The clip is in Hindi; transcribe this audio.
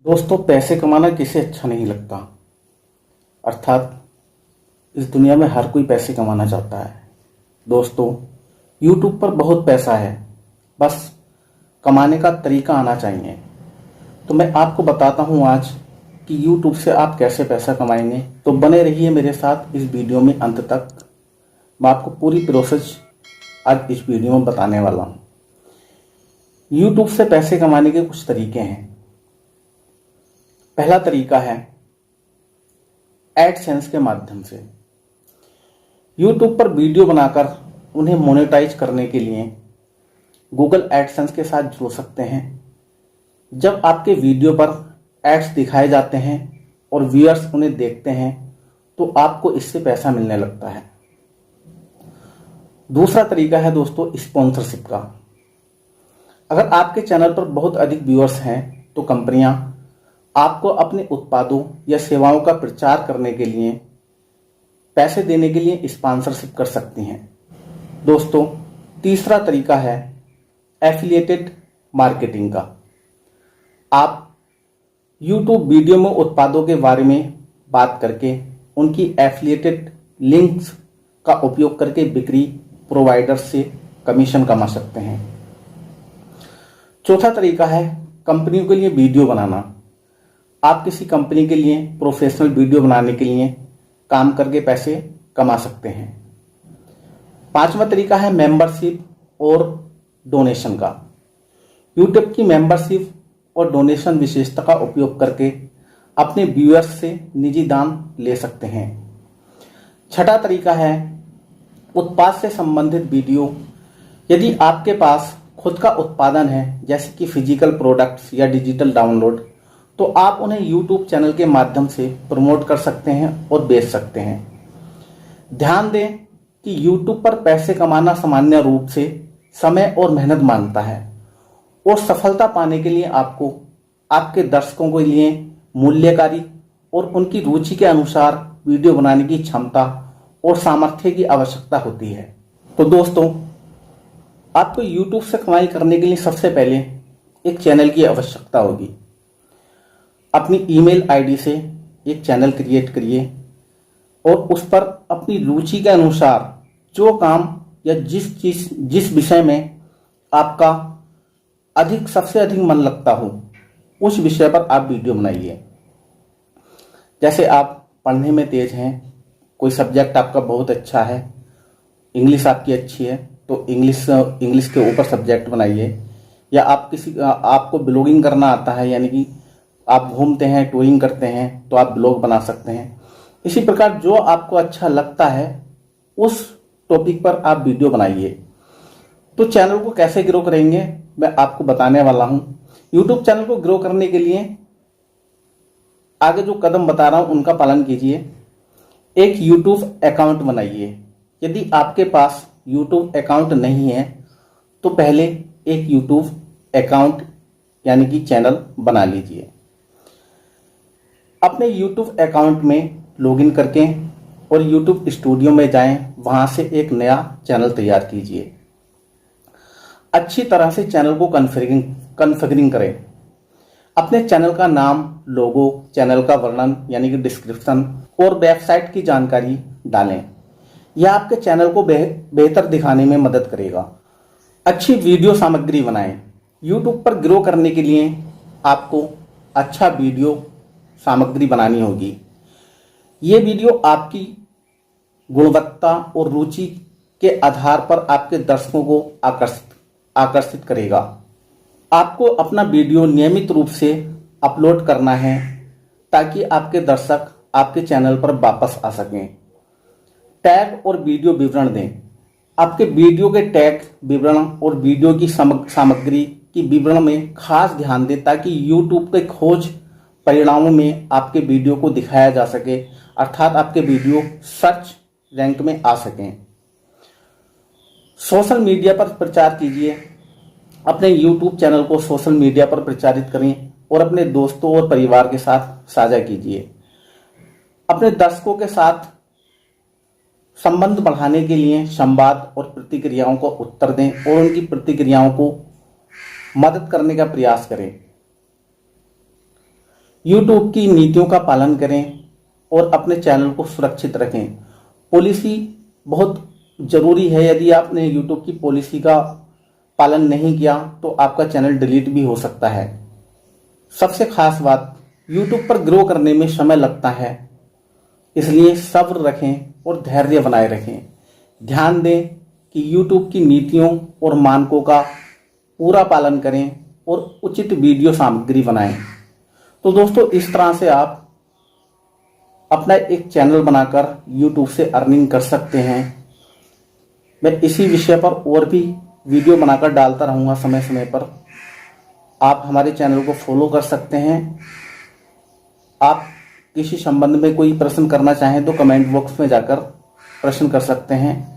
दोस्तों, पैसे कमाना किसे अच्छा नहीं लगता। अर्थात इस दुनिया में हर कोई पैसे कमाना चाहता है। दोस्तों, YouTube पर बहुत पैसा है, बस कमाने का तरीका आना चाहिए। तो मैं आपको बताता हूं आज कि YouTube से आप कैसे पैसा कमाएंगे। तो बने रहिए मेरे साथ इस वीडियो में अंत तक। मैं आपको पूरी प्रोसेस आज इस वीडियो में बताने वाला हूं। YouTube से पैसे कमाने के कुछ तरीके हैं। पहला तरीका है एडसेंस के माध्यम से। YouTube पर वीडियो बनाकर उन्हें मोनेटाइज करने के लिए गूगल एडसेंस के साथ जुड़ सकते हैं। जब आपके वीडियो पर एड्स दिखाए जाते हैं और व्यूअर्स उन्हें देखते हैं तो आपको इससे पैसा मिलने लगता है। दूसरा तरीका है दोस्तों स्पॉन्सरशिप का। अगर आपके चैनल पर बहुत अधिक व्यूअर्स हैं तो कंपनियां आपको अपने उत्पादों या सेवाओं का प्रचार करने के लिए पैसे देने के लिए स्पॉन्सरशिप कर सकती हैं। दोस्तों, तीसरा तरीका है एफिलिएटेड मार्केटिंग का। आप YouTube वीडियो में उत्पादों के बारे में बात करके उनकी एफिलिएटेड लिंक्स का उपयोग करके बिक्री प्रोवाइडर से कमीशन कमा सकते हैं। चौथा तरीका है कंपनियों के लिए वीडियो बनाना। आप किसी कंपनी के लिए प्रोफेशनल वीडियो बनाने के लिए काम करके पैसे कमा सकते हैं। पांचवा तरीका है मेंबरशिप और डोनेशन का। यूट्यूब की मेंबरशिप और डोनेशन विशेषता का उपयोग करके अपने व्यूअर्स से निजी दान ले सकते हैं। छठा तरीका है उत्पाद से संबंधित वीडियो। यदि आपके पास खुद का उत्पादन है जैसे कि फिजिकल प्रोडक्ट्स या डिजिटल डाउनलोड, तो आप उन्हें YouTube चैनल के माध्यम से प्रमोट कर सकते हैं और बेच सकते हैं। ध्यान दें कि YouTube पर पैसे कमाना सामान्य रूप से समय और मेहनत मांगता है और सफलता पाने के लिए आपको आपके दर्शकों के लिए मूल्यकारी और उनकी रुचि के अनुसार वीडियो बनाने की क्षमता और सामर्थ्य की आवश्यकता होती है। तो दोस्तों, आपको YouTube से कमाई करने के लिए सबसे पहले एक चैनल की आवश्यकता होगी। अपनी ईमेल आईडी से एक चैनल क्रिएट करिए और उस पर अपनी रुचि के अनुसार जो काम या जिस विषय में आपका सबसे अधिक मन लगता हो उस विषय पर आप वीडियो बनाइए। जैसे आप पढ़ने में तेज हैं, कोई सब्जेक्ट आपका बहुत अच्छा है, इंग्लिश आपकी अच्छी है तो इंग्लिश के ऊपर सब्जेक्ट बनाइए। या आपको ब्लॉगिंग करना आता है, यानी कि आप घूमते हैं, टूरिंग करते हैं, तो आप ब्लॉग बना सकते हैं। इसी प्रकार जो आपको अच्छा लगता है उस टॉपिक पर आप वीडियो बनाइए। तो चैनल को कैसे ग्रो करेंगे मैं आपको बताने वाला हूं। यूट्यूब चैनल को ग्रो करने के लिए आगे जो कदम बता रहा हूं उनका पालन कीजिए। एक यूट्यूब अकाउंट बनाइए। यदि आपके पास यूट्यूब अकाउंट नहीं है तो पहले एक यूट्यूब अकाउंट यानी कि चैनल बना लीजिए। अपने यूट्यूब अकाउंट में लॉगिन करके और यूट्यूब स्टूडियो में जाएं, वहां से एक नया चैनल तैयार कीजिए। अच्छी तरह से चैनल को कॉन्फ़िगरिंग करें। अपने चैनल का नाम, लोगो, चैनल का वर्णन यानी कि डिस्क्रिप्शन और वेबसाइट की जानकारी डालें। यह आपके चैनल को बेहतर दिखाने में मदद करेगा। अच्छी वीडियो सामग्री बनाएं। यूट्यूब पर ग्रो करने के लिए आपको अच्छा वीडियो सामग्री बनानी होगी। ये वीडियो आपकी गुणवत्ता और रुचि के आधार पर आपके दर्शकों को आकर्षित करेगा। आपको अपना वीडियो नियमित रूप से अपलोड करना है ताकि आपके दर्शक आपके चैनल पर वापस आ सकें। टैग और वीडियो विवरण दें। आपके वीडियो के टैग, विवरण और वीडियो की सामग्री की विवरण में खास ध्यान दें ताकि YouTube के खोज परिणामों में आपके वीडियो को दिखाया जा सके, अर्थात आपके वीडियो सर्च रैंक में आ सकें। सोशल मीडिया पर प्रचार कीजिए। अपने YouTube चैनल को सोशल मीडिया पर प्रचारित करें और अपने दोस्तों और परिवार के साथ साझा कीजिए। अपने दर्शकों के साथ संबंध बढ़ाने के लिए संवाद और प्रतिक्रियाओं को उत्तर दें और उनकी प्रतिक्रियाओं को मदद करने का प्रयास करें। YouTube की नीतियों का पालन करें और अपने चैनल को सुरक्षित रखें। पॉलिसी बहुत ज़रूरी है। यदि आपने YouTube की पॉलिसी का पालन नहीं किया तो आपका चैनल डिलीट भी हो सकता है। सबसे खास बात, YouTube पर ग्रो करने में समय लगता है, इसलिए सब्र रखें और धैर्य बनाए रखें। ध्यान दें कि YouTube की नीतियों और मानकों का पूरा पालन करें और उचित वीडियो सामग्री बनाएं। तो दोस्तों, इस तरह से आप अपना एक चैनल बनाकर YouTube से अर्निंग कर सकते हैं। मैं इसी विषय पर और भी वीडियो बनाकर डालता रहूँगा समय समय पर। आप हमारे चैनल को फॉलो कर सकते हैं। आप किसी संबंध में कोई प्रश्न करना चाहें तो कमेंट बॉक्स में जाकर प्रश्न कर सकते हैं।